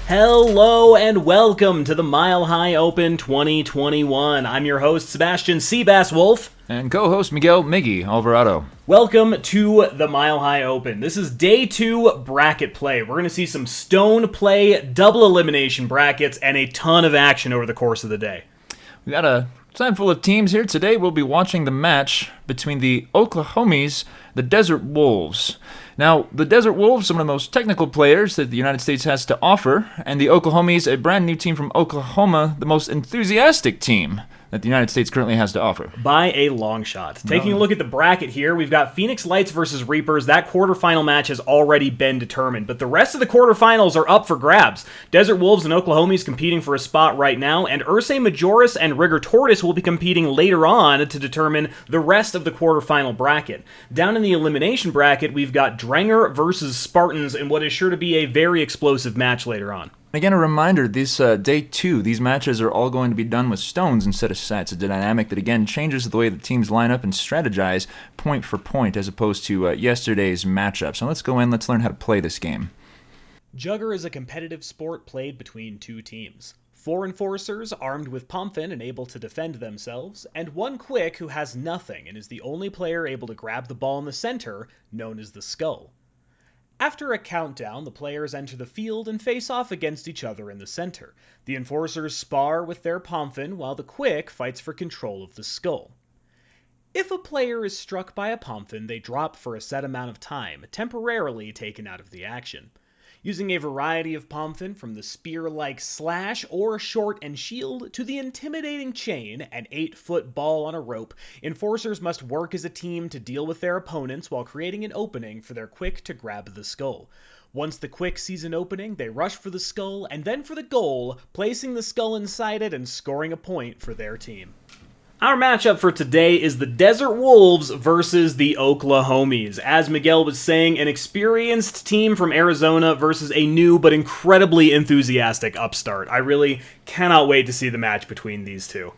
Hello and welcome to the Mile High Open 2021. I'm your host, Sebastian Seabass Wolf. And co-host Miguel Alvarado. Welcome to the Mile High Open. This is day 2 bracket play. We're going to see some stone play, double elimination brackets, and a ton of action over the course of the day. We got a time full of teams here. Today we'll be watching the match between the Oklahomies, the Desert Wolves. Now, the Desert Wolves, some of the most technical players that the United States has to offer, and the Oklahomies, a brand new team from Oklahoma, the most enthusiastic team that the United States currently has to offer. By a long shot. Taking a look at the bracket here, we've got Phoenix Lights versus Reapers. That quarterfinal match has already been determined, but the rest of the quarterfinals are up for grabs. Desert Wolves and Oklahomies competing for a spot right now, and Ursae Majoris and Rigor Tortoise will be competing later on to determine the rest of the quarterfinal bracket. Down in the elimination bracket, we've got Drenger versus Spartans in what is sure to be a very explosive match later on. Again, a reminder, this day 2, these matches are all going to be done with stones instead of sets. It's a dynamic that, again, changes the way the teams line up and strategize point for point as opposed to yesterday's matchup. So let's go in, let's learn how to play this game. Jugger is a competitive sport played between two teams. 4 enforcers armed with Pomfin and able to defend themselves, and 1 quick who has nothing and is the only player able to grab the ball in the center, known as the skull. After a countdown, the players enter the field and face off against each other in the center. The enforcers spar with their Pomfin, while the quick fights for control of the skull. If a player is struck by a Pomfin, they drop for a set amount of time, temporarily taken out of the action. Using a variety of Pomfin from the spear-like slash or short and shield to the intimidating chain, an 8-foot ball on a rope, enforcers must work as a team to deal with their opponents while creating an opening for their quick to grab the skull. Once the quick sees an opening, they rush for the skull and then for the goal, placing the skull inside it and scoring a point for their team. Our matchup for today is the Desert Wolves versus the Oklahomies. As Miguel was saying, an experienced team from Arizona versus a new but incredibly enthusiastic upstart. I really cannot wait to see the match between these two.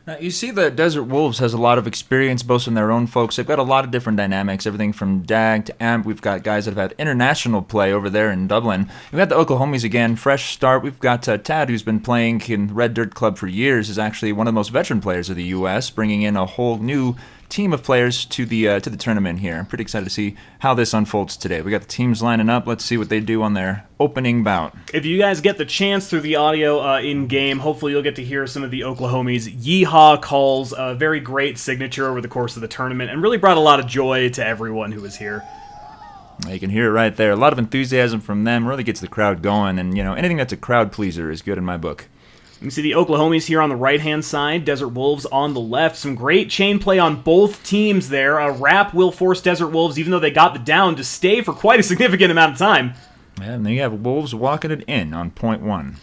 Now, you see the Desert Wolves has a lot of experience both in their own folks. They've got a lot of different dynamics, everything from DAG to AMP. We've got guys that have had international play over there in Dublin. We've got the Oklahomies again, fresh start. We've got Tad, who's been playing in Red Dirt Club for years, is actually one of the most veteran players of the U.S., bringing in a whole new team of players to the tournament here. I'm pretty excited to see how this unfolds today. We got the teams lining up. Let's see what they do on their opening bout. If you guys get the chance through the audio in-game, hopefully you'll get to hear some of the Oklahomies' yeehaw calls, a very great signature over the course of the tournament, and really brought a lot of joy to everyone who was here. You can hear it right there. A lot of enthusiasm from them, really gets the crowd going, and anything that's a crowd pleaser is good in my book. You can see the Oklahomies here on the right-hand side, Desert Wolves on the left. Some great chain play on both teams there. A wrap will force Desert Wolves, even though they got the down, to stay for quite a significant amount of time. And then you have Wolves walking it in on point 1.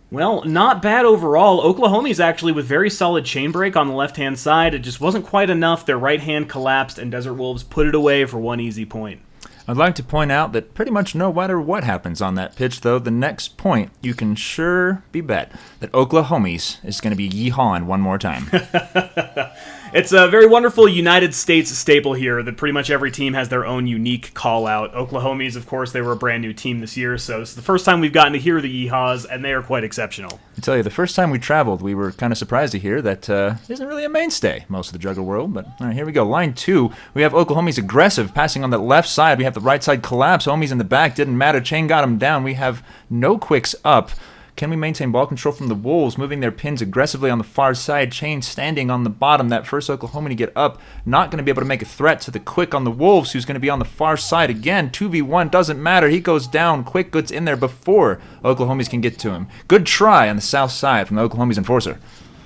Well, not bad overall. Oklahomies actually with very solid chain break on the left-hand side. It just wasn't quite enough. Their right hand collapsed, and Desert Wolves put it away for 1 easy point. I'd like to point out that pretty much no matter what happens on that pitch, though, the next point, you can sure be bet that Oklahomies is going to be yeehawing one more time. It's a very wonderful United States staple here that pretty much every team has their own unique call-out. Oklahomies, of course, they were a brand new team this year, so it's the first time we've gotten to hear the yeehaws, and they are quite exceptional. I tell you, the first time we traveled, we were kind of surprised to hear that isn't really a mainstay, most of the Jugger world, but all right, here we go. Line 2, we have Oklahomies aggressive, passing on the left side. We have the right side collapse. Homies in the back, didn't matter. Chain got him down. We have no quicks up. Can we maintain ball control from the Wolves, moving their pins aggressively on the far side? Chain standing on the bottom. That first Oklahoma to get up, not going to be able to make a threat to the quick on the Wolves, who's going to be on the far side again. 2v1, doesn't matter. He goes down. Quick gets in there before Oklahomies can get to him. Good try on the south side from the Oklahomies enforcer.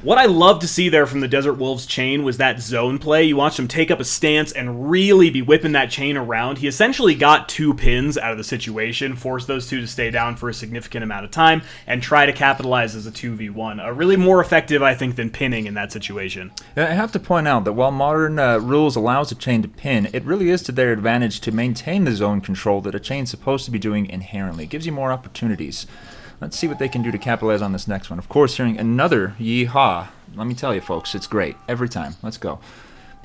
What I love to see there from the Desert Wolves chain was that zone play. You watched him take up a stance and really be whipping that chain around. He essentially got 2 pins out of the situation, forced those 2 to stay down for a significant amount of time, and try to capitalize as a 2v1. Really more effective, I think, than pinning in that situation. I have to point out that while modern rules allows a chain to pin, it really is to their advantage to maintain the zone control that a chain's supposed to be doing inherently. It gives you more opportunities. Let's see what they can do to capitalize on this next one. Of course, hearing another yeehaw. Let me tell you, folks, it's great. Every time. Let's go.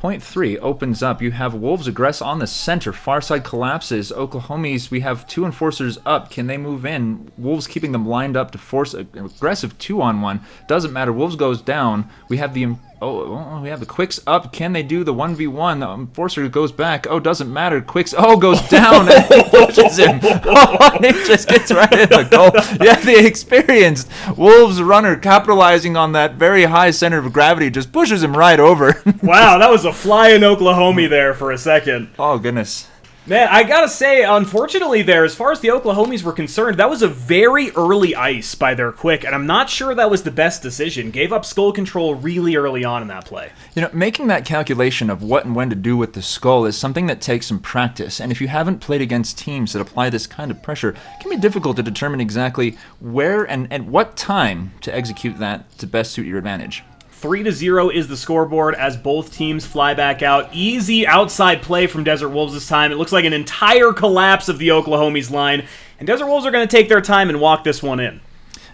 Point 3 opens up. You have Wolves aggress on the center. Far side collapses. Oklahomies, we have 2 enforcers up. Can they move in? Wolves keeping them lined up to force an aggressive 2-on-1. Doesn't matter. Wolves goes down. We have the Quicks up. Can they do the 1v1? The enforcer goes back. Oh, doesn't matter. Quicks, goes down and he pushes him. He just gets right in the goal. Yeah, the experienced Wolves runner capitalizing on that very high center of gravity just pushes him right over. Wow, that was a flying Oklahomie there for a second. Oh, goodness. Man, I gotta say, unfortunately there, as far as the Oklahomies were concerned, that was a very early ice by their Quick, and I'm not sure that was the best decision. Gave up skull control really early on in that play. Making that calculation of what and when to do with the skull is something that takes some practice, and if you haven't played against teams that apply this kind of pressure, it can be difficult to determine exactly where and at what time to execute that to best suit your advantage. 3-0 is the scoreboard as both teams fly back out. Easy outside play from Desert Wolves this time. It looks like an entire collapse of the Oklahomies line, and Desert Wolves are going to take their time and walk this one in.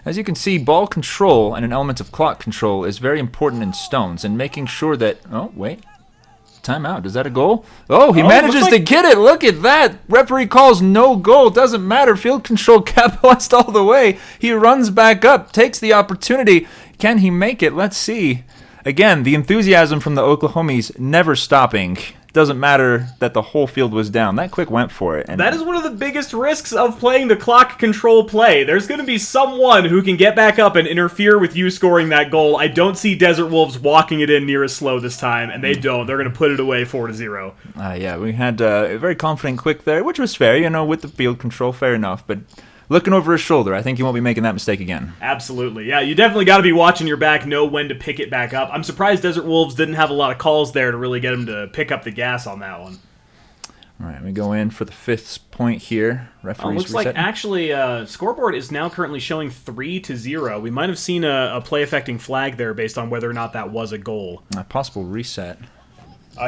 As you can see, ball control and an element of clock control is very important in Stones, and making sure that... Oh, wait. Timeout. Is that a goal? Oh, he manages to get it. Look at that. Referee calls no goal. Doesn't matter. Field control capitalized all the way. He runs back up, takes the opportunity. Can he make it? Let's see. Again, the enthusiasm from the Oklahomies never stopping. Doesn't matter that the whole field was down. That Quick went for it. And that is one of the biggest risks of playing the clock control play. There's going to be someone who can get back up and interfere with you scoring that goal. I don't see Desert Wolves walking it in near as slow this time, and they don't. They're going to put it away 4-0. Yeah, we had a very confident Quick there, which was fair, with the field control, fair enough, but... Looking over his shoulder, I think he won't be making that mistake again. Absolutely. Yeah, you definitely got to be watching your back, know when to pick it back up. I'm surprised Desert Wolves didn't have a lot of calls there to really get him to pick up the gas on that one. All right, we go in for the 5th point here. Referees looks like actually scoreboard is now currently showing 3-0. We might have seen a play-affecting flag there based on whether or not that was a goal. A possible reset.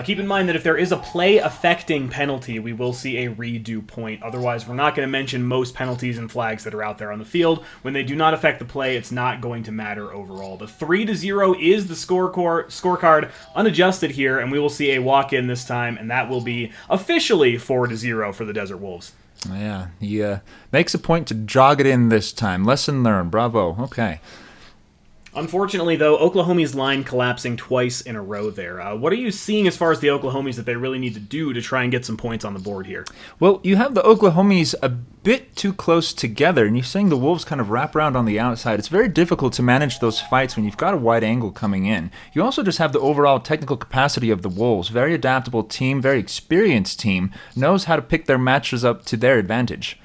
Keep in mind that if there is a play-affecting penalty, we will see a redo point. Otherwise, we're not going to mention most penalties and flags that are out there on the field. When they do not affect the play, it's not going to matter overall. The 3-0 is the scorecard, unadjusted here, and we will see a walk-in this time, and that will be officially 4-0 for the Desert Wolves. Yeah, he makes a point to jog it in this time. Lesson learned. Bravo. Okay. Unfortunately, though, Oklahomies' line collapsing twice in a row there. What are you seeing as far as the Oklahomies that they really need to do to try and get some points on the board here? Well, you have the Oklahomies a bit too close together, and you're seeing the Wolves kind of wrap around on the outside. It's very difficult to manage those fights when you've got a wide angle coming in. You also just have the overall technical capacity of the Wolves. Very adaptable team, very experienced team, knows how to pick their matches up to their advantage.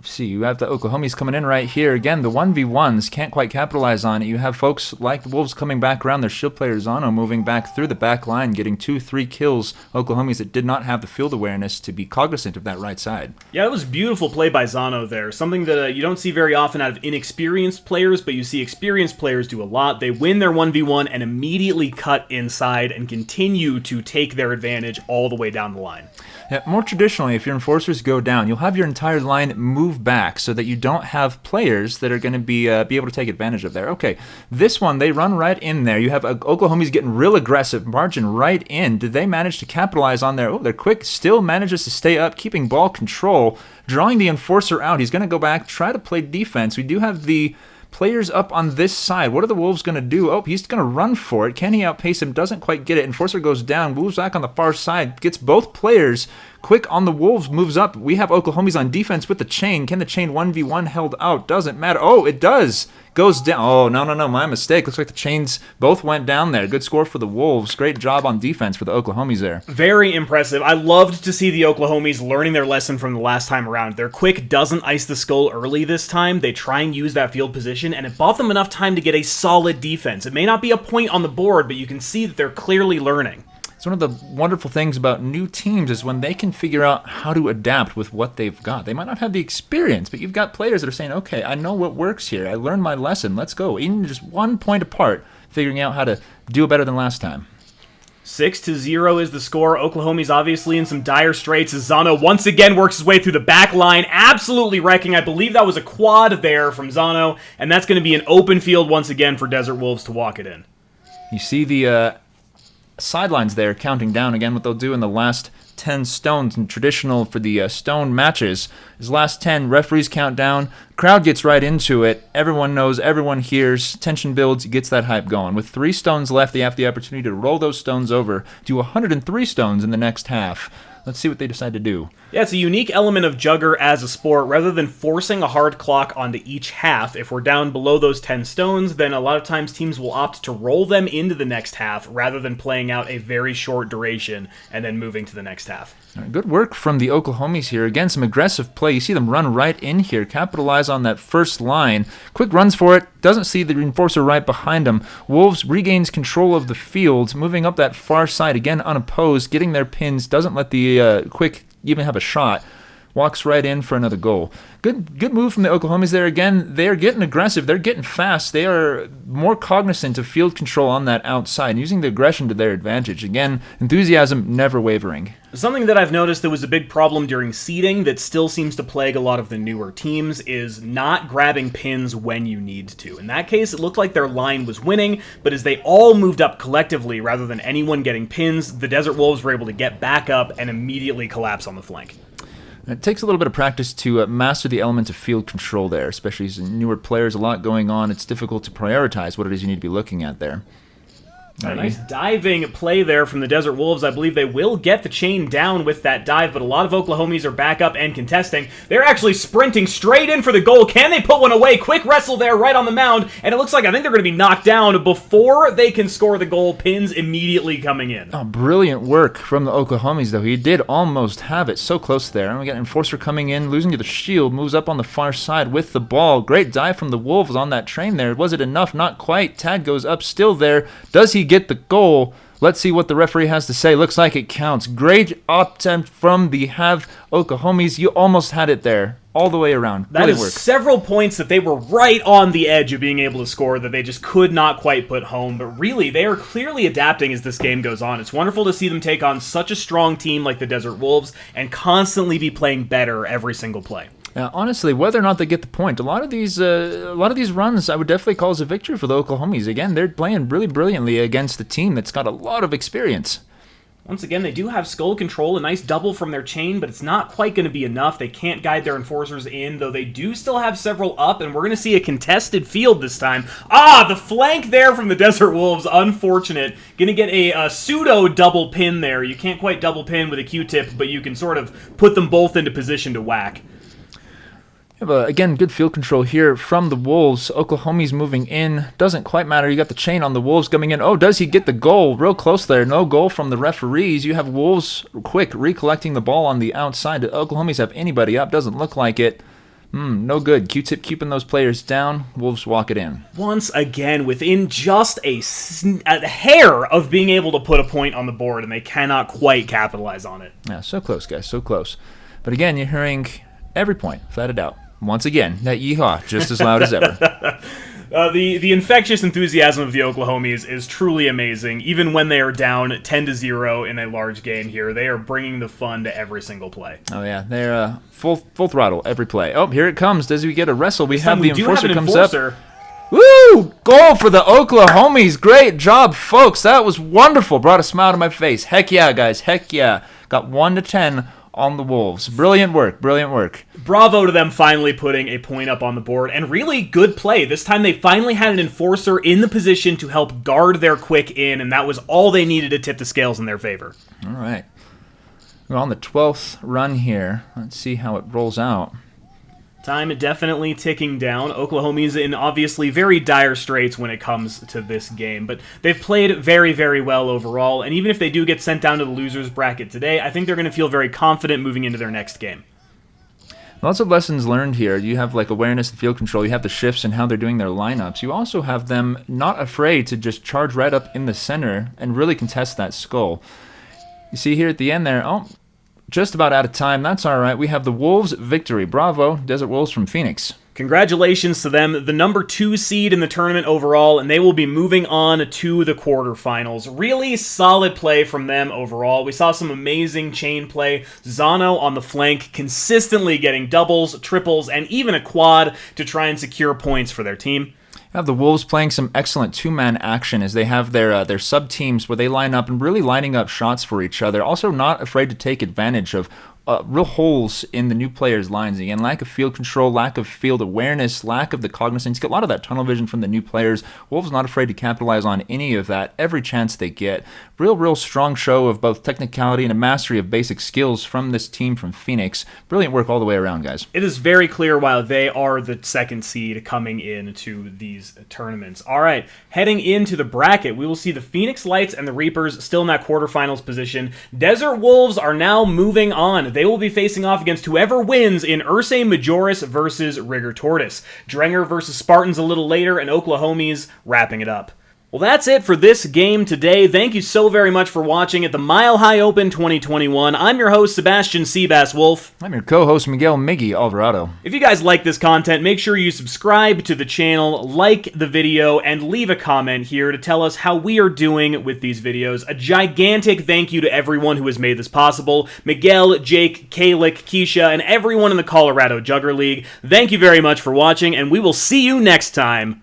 See, you have the Oklahomies coming in right here. Again, the 1v1s can't quite capitalize on it. You have folks like the Wolves coming back around. Their shield player Zano moving back through the back line, getting 2-3 kills. Oklahomies that did not have the field awareness to be cognizant of that right side. Yeah, it was beautiful play by Zano there. Something that you don't see very often out of inexperienced players, but you see experienced players do a lot. They win their 1v1 and immediately cut inside and continue to take their advantage all the way down the line. Yeah, more traditionally, if your enforcers go down, you'll have your entire line move back so that you don't have players that are going to be able to take advantage of there. Okay, this one, they run right in there. You have Oklahomies getting real aggressive, marching right in. Did they manage to capitalize on there? Oh, they're quick, still manages to stay up, keeping ball control, drawing the enforcer out. He's going to go back, try to play defense. We do have the players up on this side. What are the Wolves going to do? Oh, he's going to run for it. Can he outpace him? Doesn't quite get it. Enforcer goes down. Wolves back on the far side. Gets both players. Quick on the Wolves moves up. We have Oklahomies on defense with the chain. Can the chain 1v1 held out? Doesn't matter. Oh, it does. Goes down. Oh, no. My mistake. Looks like the chains both went down there. Good score for the Wolves. Great job on defense for the Oklahomies there. Very impressive. I loved to see the Oklahomies learning their lesson from the last time around. Their Quick doesn't ice the skull early this time. They try and use that field position, and it bought them enough time to get a solid defense. It may not be a point on the board, but you can see that they're clearly learning. It's one of the wonderful things about new teams is when they can figure out how to adapt with what they've got. They might not have the experience, but you've got players that are saying, okay, I know what works here. I learned my lesson. Let's go. Even just 1 point apart, figuring out how to do it better than last time. 6-0 is the score. Oklahomies obviously in some dire straits as Zano once again works his way through the back line, absolutely wrecking. I believe that was a quad there from Zano, and that's going to be an open field once again for Desert Wolves to walk it in. You see the sidelines there counting down. Again, what they'll do in the last 10 stones, and traditional for the stone matches is last 10, referees count down, crowd gets right into it, everyone knows, everyone hears, tension builds, gets that hype going. With 3 stones left, they have the opportunity to roll those stones over to 103 stones in the next half. Let's see what they decide to do. Yeah, it's a unique element of Jugger as a sport. Rather than forcing a hard clock onto each half, if we're down below those 10 stones, then a lot of times teams will opt to roll them into the next half rather than playing out a very short duration and then moving to the next half. Good work from the Oklahomies here. Again, some aggressive play. You see them run right in here, capitalize on that first line. Quick runs for it, doesn't see the enforcer right behind him. Wolves regains control of the field, moving up that far side, again unopposed, getting their pins, doesn't let the Quick even have a shot. Walks right in for another goal. Good move from the Oklahomies there. Again, they are getting aggressive. They're getting fast. They are more cognizant of field control on that outside, using the aggression to their advantage. Again, enthusiasm never wavering. Something that I've noticed that was a big problem during seeding that still seems to plague a lot of the newer teams is not grabbing pins when you need to. In that case, it looked like their line was winning, but as they all moved up collectively rather than anyone getting pins, the Desert Wolves were able to get back up and immediately collapse on the flank. It takes a little bit of practice to master the element of field control there, especially as newer players, a lot going on. It's difficult to prioritize what it is you need to be looking at there. A nice diving play there from the Desert Wolves. I believe they will get the chain down with that dive, but a lot of Oklahomies are back up and contesting. They're actually sprinting straight in for the goal. Can they put one away? Quick wrestle there right on the mound, and it looks like I think they're going to be knocked down before they can score the goal. Pins immediately coming in. Oh, brilliant work from the Oklahomies, though. He did almost have it. So close there. And we got Enforcer coming in, losing to the shield, moves up on the far side with the ball. Great dive from the Wolves on that train there. Was it enough? Not quite. Tag goes up, still there. Does he get the goal? Let's see what the referee has to say. Looks like it counts. Great attempt from the Oklahomies. You almost had it there, all the way around. That is several points that they were right on the edge of being able to score that they just could not quite put home. But really, they are clearly adapting as this game goes on. It's wonderful to see them take on such a strong team like the Desert Wolves and constantly be playing better every single play. Honestly, whether or not they get the point, a lot of these runs I would definitely call as a victory for the Oklahomies. Again, they're playing really brilliantly against a team that's got a lot of experience. Once again, they do have skull control, a nice double from their chain, but it's not quite going to be enough. They can't guide their enforcers in, though they do still have several up, and we're going to see a contested field this time. The flank there from the Desert Wolves, unfortunate. Going to get a pseudo double pin there. You can't quite double pin with a Q-tip, but you can sort of put them both into position to whack. Again, good field control here from the Wolves. Oklahomies moving in. Doesn't quite matter. You got the chain on the Wolves coming in. Oh, does he get the goal? Real close there. No goal from the referees. You have Wolves quick recollecting the ball on the outside. Do Oklahomies have anybody up? Doesn't look like it. No good. Q-tip keeping those players down. Wolves walk it in. Once again, within just a hair of being able to put a point on the board, and they cannot quite capitalize on it. Yeah, so close, guys. So close. But again, you're hearing every point, flat out. Once again, that yeehaw, just as loud as ever. The infectious enthusiasm of the Oklahomies is truly amazing. Even when they are down 10-0 in a large game here, they are bringing the fun to every single play. Oh yeah, they're full throttle every play. Oh, here it comes. Does we get a wrestle? We have the enforcer comes up. Woo! Goal for the Oklahomies. Great job, folks. That was wonderful. Brought a smile to my face. Heck yeah, guys. Heck yeah. Got 1-10. On the Wolves. Brilliant work. Brilliant work. Bravo to them finally putting a point up on the board, and really good play. This time they finally had an enforcer in the position to help guard their Quick in, and that was all they needed to tip the scales in their favor. All right. We're on the 12th run here. Let's see how it rolls out. Time definitely ticking down. Oklahomies in obviously very dire straits when it comes to this game, but they've played very, very well overall, and even if they do get sent down to the losers bracket today, I think they're going to feel very confident moving into their next game. Lots of lessons learned here. You have like awareness and field control. You have the shifts and how they're doing their lineups. You also have them not afraid to just charge right up in the center and really contest that skull. You see here at the end there, just about out of time. That's all right. We have the Wolves victory. Bravo, Desert Wolves from Phoenix. Congratulations to them, the number 2 seed in the tournament overall, and they will be moving on to the quarterfinals. Really solid play from them overall. We saw some amazing chain play. Zano on the flank, consistently getting doubles, triples, and even a quad to try and secure points for their team. Have the Wolves playing some excellent two-man action as they have their sub-teams where they line up and really lining up shots for each other. Also not afraid to take advantage of real holes in the new players' lines. Again, lack of field control, lack of field awareness, lack of the cognizance. Get a lot of that tunnel vision from the new players. Wolves not afraid to capitalize on any of that every chance they get. Real strong show of both technicality and a mastery of basic skills from this team from Phoenix. Brilliant work all the way around, guys. It is very clear why they are the second seed coming into these tournaments. All right, heading into the bracket, we will see the Phoenix Lights and the Reapers still in that quarterfinals position. Desert Wolves are now moving on. They will be facing off against whoever wins in Ursa Majoris versus Rigor Tortoise. Drenger versus Spartans a little later, and Oklahomies wrapping it up. Well, that's it for this game today. Thank you so very much for watching at the Mile High Open 2021. I'm your host, Sebastian Seabass Wolf. I'm your co-host, Miguel Alvarado. If you guys like this content, make sure you subscribe to the channel, like the video, and leave a comment here to tell us how we are doing with these videos. A gigantic thank you to everyone who has made this possible. Miguel, Jake, Kalik, Keisha, and everyone in the Colorado Jugger League. Thank you very much for watching, and we will see you next time.